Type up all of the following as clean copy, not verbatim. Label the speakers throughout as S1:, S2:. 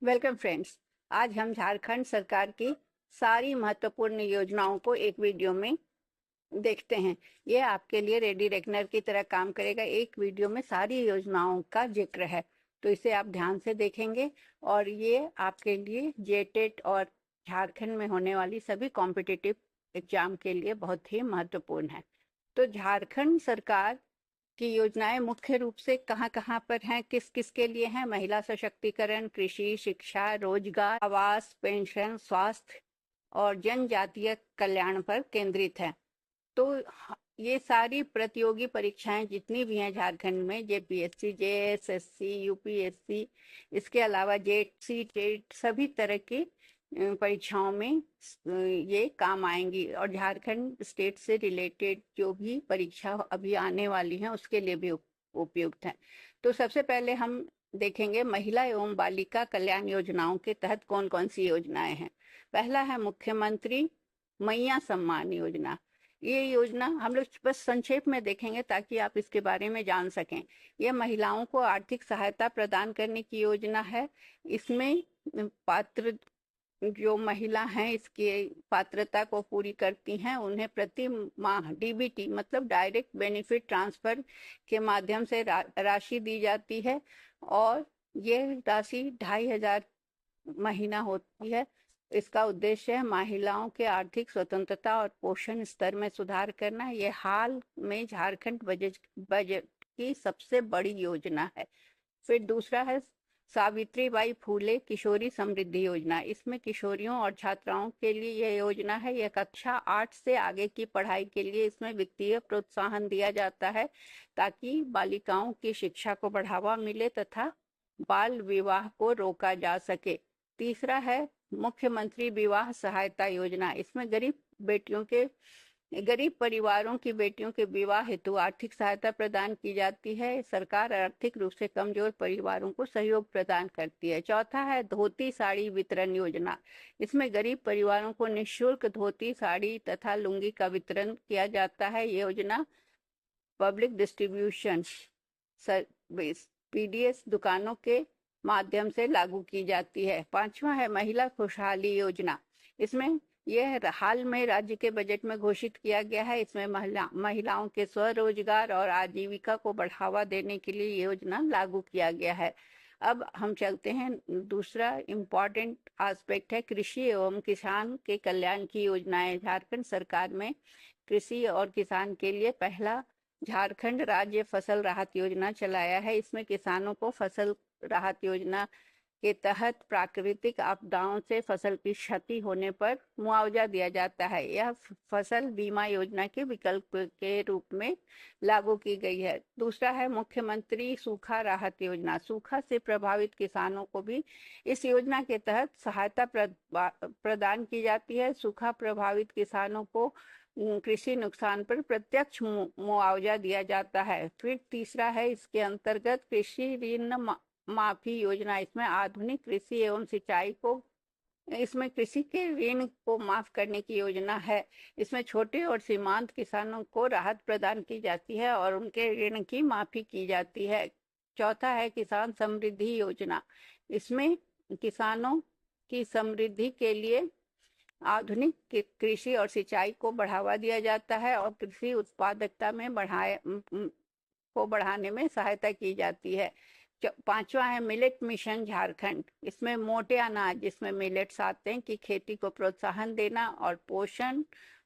S1: Welcome friends. आज हम झारखंड सरकार की सारी महत्वपूर्ण योजनाओं को एक वीडियो में देखते हैं। ये आपके लिए रेडी रेकनर की तरह काम करेगा। एक वीडियो में सारी योजनाओं का जिक्र है, तो इसे आप ध्यान से देखेंगे और ये आपके लिए जेटेट और झारखंड में होने वाली सभी कॉम्पिटिटिव एग्जाम के लिए बहुत ही महत्वपूर्ण है। तो झारखंड सरकार की योजनाएं मुख्य रूप से कहाँ कहाँ पर हैं, किस किस के लिए हैं? महिला सशक्तिकरण, कृषि, शिक्षा, रोजगार, आवास, पेंशन, स्वास्थ्य और जनजातीय कल्याण पर केंद्रित है। तो ये सारी प्रतियोगी परीक्षाएं जितनी भी हैं झारखंड में, जेपीएससी, जेएसएससी, यूपीएससी, इसके अलावा जेट, सी टेट, सभी तरह की परीक्षाओं में ये काम आएंगी और झारखंड स्टेट से रिलेटेड जो भी परीक्षा अभी आने वाली हैं उसके लिए भी उपयुक्त है। तो सबसे पहले हम देखेंगे महिला एवं बालिका कल्याण योजनाओं के तहत कौन कौन सी योजनाएं हैं। पहला है मुख्यमंत्री मैया सम्मान योजना। ये योजना हम लोग बस संक्षेप में देखेंगे ताकि आप इसके बारे में जान सकें। यह महिलाओं को आर्थिक सहायता प्रदान करने की योजना है। इसमें पात्र जो महिला हैं इसकी पात्रता को पूरी करती हैं, उन्हें प्रति माह डीबीटी मतलब डायरेक्ट बेनिफिट ट्रांसफर के माध्यम से राशि दी जाती है और ये राशि 2500 महीना होती है। इसका उद्देश्य है महिलाओं के आर्थिक स्वतंत्रता और पोषण स्तर में सुधार करना। यह हाल में झारखंड बजट की सबसे बड़ी योजना है। फिर दूसरा है सावित्रीबाई फूले किशोरी समृद्धि योजना। इसमें किशोरियों और छात्राओं के लिए यह योजना है। यह कक्षा 8 से आगे की पढ़ाई के लिए इसमें वित्तीय प्रोत्साहन दिया जाता है ताकि बालिकाओं की शिक्षा को बढ़ावा मिले तथा बाल विवाह को रोका जा सके। तीसरा है मुख्यमंत्री विवाह सहायता योजना। इसमें गरीब परिवारों की बेटियों के विवाह हेतु आर्थिक सहायता प्रदान की जाती है। सरकार आर्थिक रूप से कमजोर परिवारों को सहयोग प्रदान करती है। चौथा है धोती साड़ी वितरण योजना। इसमें गरीब परिवारों को निःशुल्क धोती, साड़ी तथा लुंगी का वितरण किया जाता है। ये योजना पब्लिक डिस्ट्रीब्यूशन सर्विस पीडीएस दुकानों के माध्यम से लागू की जाती है। पांचवा है महिला खुशहाली योजना। इसमें यह हाल में राज्य के बजट में घोषित किया गया है। इसमें महिलाओं के स्वरोजगार और आजीविका को बढ़ावा देने के लिए योजना लागू किया गया है। अब हम चलते हैं, दूसरा इम्पॉर्टेंट एस्पेक्ट है कृषि एवं किसान के कल्याण की योजनाएं। झारखंड सरकार में कृषि और किसान के लिए पहला झारखंड राज्य फसल राहत योजना चलाया है। इसमें किसानों को फसल राहत योजना के तहत प्राकृतिक आपदाओं से फसल की क्षति होने पर मुआवजा दिया जाता है। यह फसल बीमा योजना के विकल्प के रूप में लागू की गई है। दूसरा है मुख्यमंत्री सूखा राहत योजना। सूखा से प्रभावित किसानों को भी इस योजना के तहत सहायता प्रदान की जाती है। सूखा प्रभावित किसानों को कृषि नुकसान पर प्रत्यक्ष मुआवजा दिया जाता है। फिर तीसरा है इसके अंतर्गत कृषि ऋण माफी योजना। इसमें आधुनिक कृषि एवं सिंचाई को इसमें कृषि के ऋण को माफ करने की योजना है। इसमें छोटे और सीमांत किसानों को राहत प्रदान की जाती है और उनके ऋण की माफी की जाती है। चौथा है किसान समृद्धि योजना। इसमें किसानों की समृद्धि के लिए आधुनिक कृषि और सिंचाई को बढ़ावा दिया जाता है और कृषि उत्पादकता में बढ़ाने में सहायता की जाती है। पांचवा है मिलेट मिशन झारखंड। इसमें मोटे अनाज जिसमें मिलेट्स आते हैं की खेती को प्रोत्साहन देना और पोषण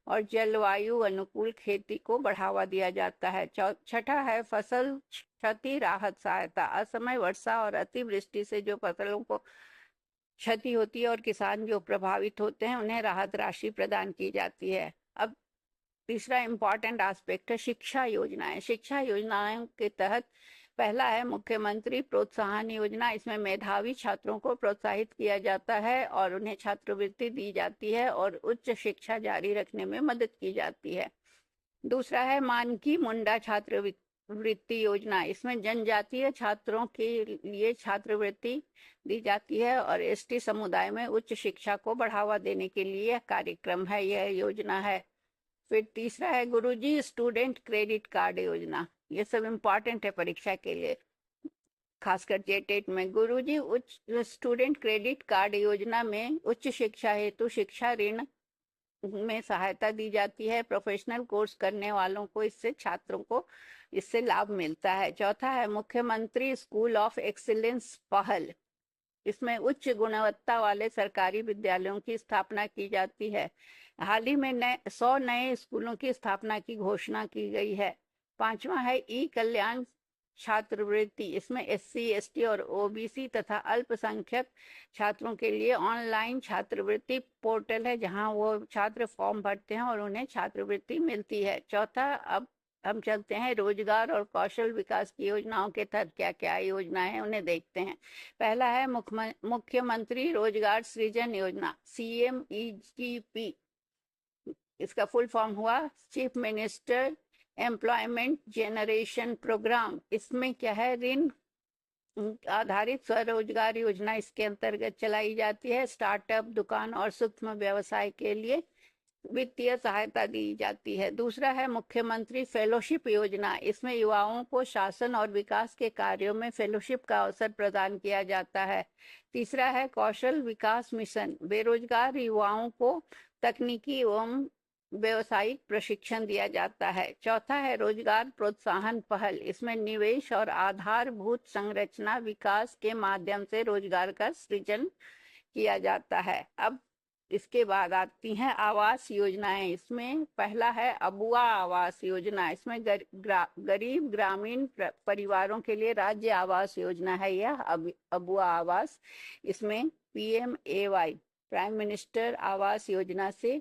S1: और जलवायु अनुकूल खेती को बढ़ावा दिया जाता है। छठा है फसल क्षति राहत सहायता। असमय वर्षा और अतिवृष्टि से जो फसलों को क्षति होती है और किसान जो प्रभावित होते हैं उन्हें राहत राशि प्रदान की जाती है। अब तीसरा इंपॉर्टेंट एस्पेक्ट है शिक्षा योजनाएं। शिक्षा योजनाओं के तहत पहला है मुख्यमंत्री प्रोत्साहन योजना। इसमें मेधावी छात्रों को प्रोत्साहित किया जाता है और उन्हें छात्रवृत्ति दी जाती है और उच्च शिक्षा जारी रखने में मदद की जाती है। दूसरा है मानकी मुंडा छात्रवृत्ति योजना। इसमें जनजातीय छात्रों के लिए छात्रवृत्ति दी जाती है और एसटी समुदाय में उच्च शिक्षा को बढ़ावा देने के लिए कार्यक्रम है, यह योजना है। फिर तीसरा है गुरुजी स्टूडेंट क्रेडिट कार्ड योजना। ये सब इम्पोर्टेंट है परीक्षा के लिए। खासकर जेटेट में। गुरुजी उच्च स्टूडेंट क्रेडिट कार्ड योजना में उच्च शिक्षा हेतु शिक्षा ऋण में सहायता दी जाती है। प्रोफेशनल कोर्स करने वालों को इससे छात्रों को इससे लाभ मिलता है। चौथा है मुख्यमंत्री स्कूल ऑफ एक्सीलेंस पहल। इसमें उच्च गुणवत्ता वाले सरकारी विद्यालयों की स्थापना की जाती है। हाल ही में 100 नए स्कूलों की स्थापना की घोषणा की गई है। पांचवा है ई कल्याण छात्रवृत्ति। इसमें SC ST और OBC तथा अल्पसंख्यक छात्रों के लिए ऑनलाइन छात्रवृत्ति पोर्टल है, जहां वो छात्र फॉर्म भरते हैं और उन्हें छात्रवृत्ति मिलती है। चौथा, अब हम चलते हैं रोजगार और कौशल विकास की योजनाओं के तहत क्या क्या योजनाएं हैं उन्हें देखते हैं। पहला है मुख्यमंत्री रोजगार सृजन योजना, CMEGP। इसका फुल फॉर्म हुआ chief minister employment generation programme. इसमें क्या है, ऋण आधारित स्वरोजगार योजना इसके अंतर्गत चलाई जाती है। स्टार्टअप, दुकान और सूक्ष्म व्यवसाय के लिए वित्तीय सहायता दी जाती है। दूसरा है मुख्यमंत्री फेलोशिप योजना। इसमें युवाओं को शासन और विकास के कार्यों में फेलोशिप का अवसर प्रदान किया जाता है। तीसरा है कौशल विकास मिशन। बेरोजगार युवाओं को तकनीकी एवं व्यवसायिक प्रशिक्षण दिया जाता है। चौथा है रोजगार प्रोत्साहन पहल। इसमें निवेश और आधारभूत संरचना विकास के माध्यम से रोजगार का सृजन किया जाता है। अब इसके बाद आती हैं आवास योजनाएं। इसमें पहला है अबुआ आवास योजना। इसमें गरीब ग्रामीण परिवारों के लिए राज्य आवास योजना है यह अबुआ आवास। इसमें PMAY prime minister Awas Yojana से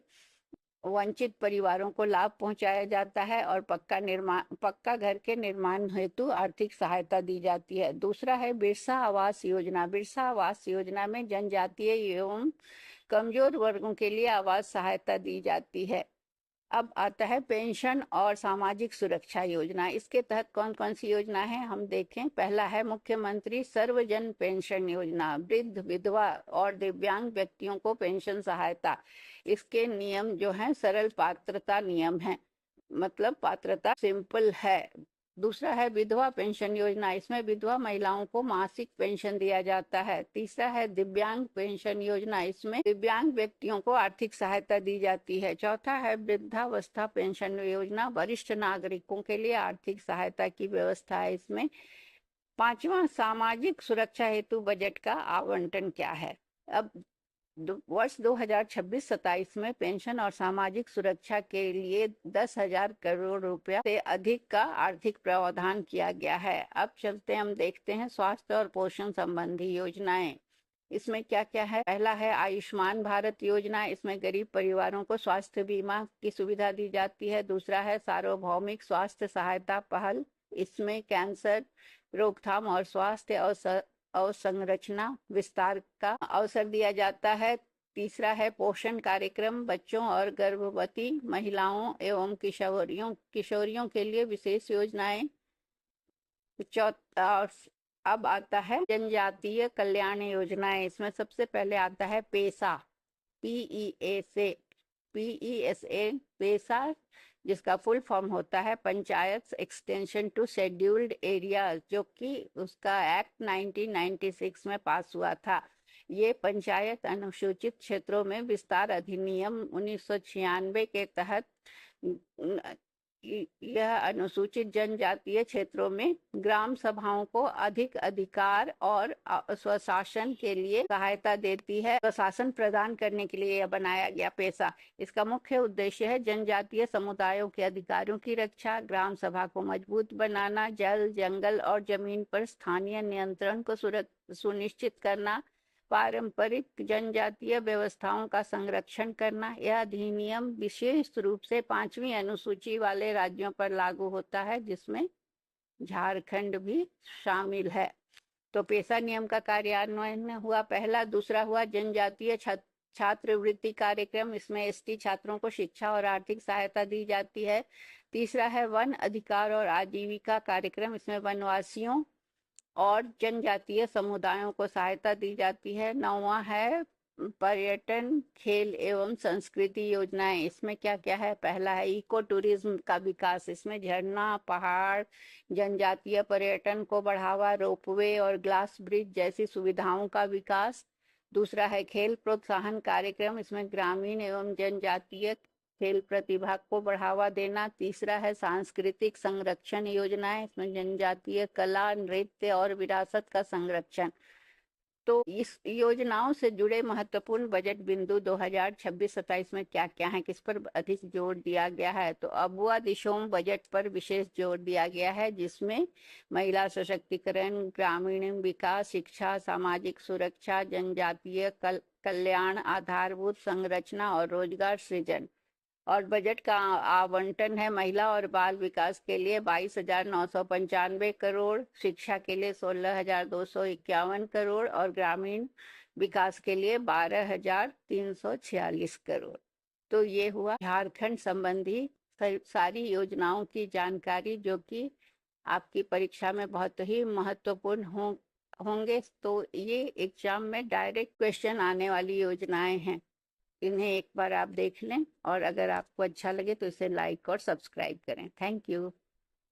S1: वंचित परिवारों को लाभ पहुंचाया जाता है और पक्का घर के निर्माण हेतु आर्थिक सहायता दी जाती है। दूसरा है बिरसा आवास योजना। बिरसा आवास योजना में जनजातीय एवं कमजोर वर्गों के लिए आवास सहायता दी जाती है। अब आता है पेंशन और सामाजिक सुरक्षा योजना। इसके तहत कौन कौन सी योजना है हम देखें। पहला है मुख्यमंत्री सर्वजन पेंशन योजना। वृद्ध, विधवा और दिव्यांग व्यक्तियों को पेंशन सहायता। इसके नियम जो हैं सरल पात्रता नियम है, मतलब पात्रता सिंपल है। दूसरा है विधवा पेंशन योजना। इसमें विधवा महिलाओं को मासिक पेंशन दिया जाता है। तीसरा है दिव्यांग पेंशन योजना। इसमें दिव्यांग व्यक्तियों को आर्थिक सहायता दी जाती है। चौथा है वृद्धावस्था पेंशन योजना। वरिष्ठ नागरिकों के लिए आर्थिक सहायता की व्यवस्था है इसमें। पांचवा सामाजिक सुरक्षा हेतु बजट का आवंटन क्या है। अब वर्ष 2026-27 में पेंशन और सामाजिक सुरक्षा के लिए 10,000 करोड़ रुपया से अधिक का आर्थिक प्रावधान किया गया है। अब चलते हम देखते हैं स्वास्थ्य और पोषण संबंधी योजनाएं। इसमें क्या क्या है। पहला है आयुष्मान भारत योजना। इसमें गरीब परिवारों को स्वास्थ्य बीमा की सुविधा दी जाती है। दूसरा है सार्वभौमिक स्वास्थ्य सहायता पहल। इसमें कैंसर रोकथाम और स्वास्थ्य अवसंरचना विस्तार का अवसर दिया जाता है। तीसरा है पोषण कार्यक्रम। बच्चों और गर्भवती महिलाओं एवं किशोरियों के लिए विशेष योजनाएं। चौथा, अब आता है जनजातीय कल्याण योजनाएं। इसमें सबसे पहले आता है पेसा, PESA पेसा, जिसका फुल फॉर्म होता है panchayat extension to scheduled areas, जो कि उसका एक्ट 1996 में पास हुआ था। ये पंचायत अनुसूचित क्षेत्रों में विस्तार अधिनियम 1996 के तहत यह अनुसूचित जनजातीय क्षेत्रों में ग्राम सभाओं को अधिक अधिकार और स्वशासन के लिए सहायता देती है। स्वशासन प्रदान करने के लिए यह बनाया गया पेशा। इसका मुख्य उद्देश्य है जनजातीय समुदायों के अधिकारों की रक्षा, ग्राम सभा को मजबूत बनाना, जल, जंगल और जमीन पर स्थानीय नियंत्रण को सुनिश्चित करना, पारंपरिक जनजातीय व्यवस्थाओं का संरक्षण करना। यह अधिनियम विशेष रूप से 5वीं अनुसूची वाले राज्यों पर लागू होता है, जिसमें झारखंड भी शामिल है। तो पेशा नियम का कार्यान्वयन हुआ पहला। दूसरा हुआ जनजातीय छात्रवृत्ति कार्यक्रम। इसमें ST छात्रों को शिक्षा और आर्थिक सहायता दी जाती है। तीसरा है वन अधिकार और आजीविका कार्यक्रम। इसमें वनवासियों और जनजातीय समुदायों को सहायता दी जाती है। 9वां है पर्यटन, खेल एवं संस्कृति योजनाएं, इसमें क्या क्या है? पहला है इको टूरिज्म का विकास, इसमें झरना, पहाड़, जनजातीय पर्यटन को बढ़ावा, रोपवे और ग्लास ब्रिज जैसी सुविधाओं का विकास। दूसरा है खेल प्रोत्साहन कार्यक्रम, इसमें ग्रामीण एवं जनजातीय खेल प्रतिभा को बढ़ावा देना। तीसरा है सांस्कृतिक संरक्षण योजनाएं, इसमें जनजातीय कला, नृत्य और विरासत का संरक्षण। तो इस योजनाओं से जुड़े महत्वपूर्ण बजट बिंदु 2026-27 में क्या क्या है, किस पर अधिक जोर दिया गया है? तो अबुआ दिशोम बजट पर विशेष जोर दिया गया है, जिसमें महिला सशक्तिकरण, ग्रामीण विकास, शिक्षा, सामाजिक सुरक्षा, जनजातीय कल्याण, आधारभूत संरचना और रोजगार सृजन। और बजट का आवंटन है महिला और बाल विकास के लिए 22,995 करोड़, शिक्षा के लिए 16,251 करोड़ और ग्रामीण विकास के लिए 12,346 करोड़। तो ये हुआ झारखंड संबंधी सारी योजनाओं की जानकारी, जो कि आपकी परीक्षा में बहुत ही महत्वपूर्ण होंगे। तो ये एग्जाम में डायरेक्ट क्वेश्चन आने वाली योजनाएं हैं, इन्हें एक बार आप देख लें और अगर आपको अच्छा लगे तो इसे लाइक और सब्सक्राइब करें। Thank you.